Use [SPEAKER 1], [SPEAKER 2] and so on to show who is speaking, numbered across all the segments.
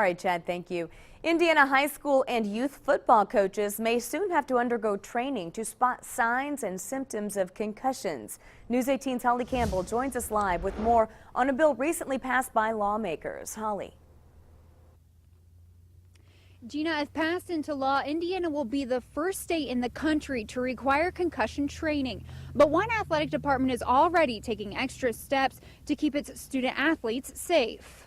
[SPEAKER 1] All right, Chad, thank you. Indiana high school and youth football coaches may soon have to undergo training to spot signs and symptoms of concussions. News 18's Holly Campbell joins us live with more on a bill recently passed by lawmakers. Holly.
[SPEAKER 2] Gina, if passed into law, Indiana will be the first state in the country to require concussion training. But one athletic department is already taking extra steps to keep its student athletes safe.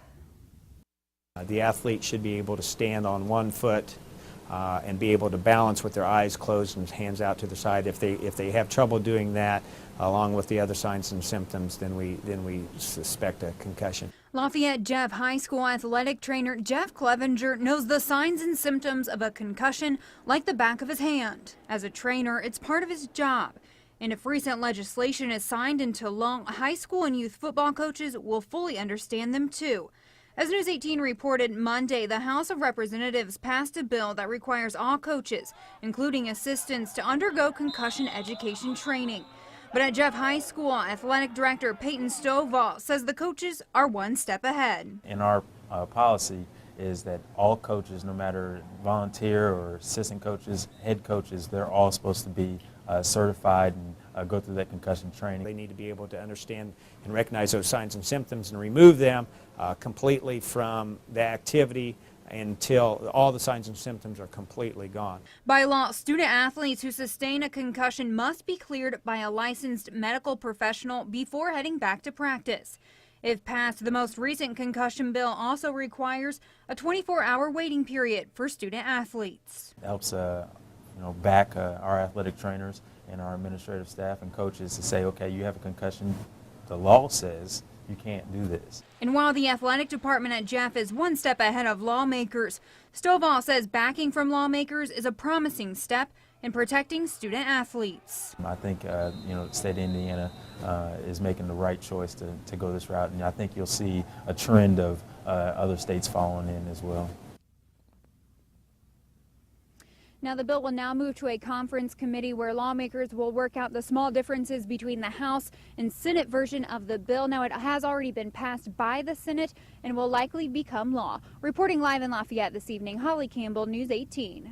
[SPEAKER 3] The athlete should be able to stand on one foot and be able to balance with their eyes closed and hands out to the side. If they have trouble doing that, along with the other signs and symptoms, then we suspect a concussion.
[SPEAKER 2] Lafayette Jeff High School athletic trainer Jeff Clevenger knows the signs and symptoms of a concussion like the back of his hand. As a trainer, it's part of his job. And if recent legislation is signed into law, high school and youth football coaches will fully understand them too. As News 18 reported Monday, the House of Representatives passed a bill that requires all coaches, including assistants, to undergo concussion education training. But at Jeff High School, athletic director Peyton Stovall says the coaches are one step ahead.
[SPEAKER 4] In our policy is that all coaches, no matter volunteer or assistant coaches, head coaches, they're all supposed to be certified and go through that concussion training.
[SPEAKER 3] They need to be able to understand and recognize those signs and symptoms and remove them completely from the activity until all the signs and symptoms are completely gone.
[SPEAKER 2] By law, student athletes who sustain a concussion must be cleared by a licensed medical professional before heading back to practice. If passed, the most recent concussion bill also requires a 24-hour waiting period for student athletes.
[SPEAKER 4] It helps back our athletic trainers and our administrative staff and coaches to say, okay, you have a concussion. The law says you can't do this.
[SPEAKER 2] And while the athletic department at Jeff is one step ahead of lawmakers, Stovall says backing from lawmakers is a promising step in protecting student athletes.
[SPEAKER 4] I think the state of Indiana is making the right choice to go this route, and I think you'll see a trend of other states following in as well.
[SPEAKER 2] Now the bill will now move to a conference committee where lawmakers will work out the small differences between the House and Senate version of the bill. Now it has already been passed by the Senate and will likely become law. Reporting live in Lafayette this evening, Holly Campbell, News 18.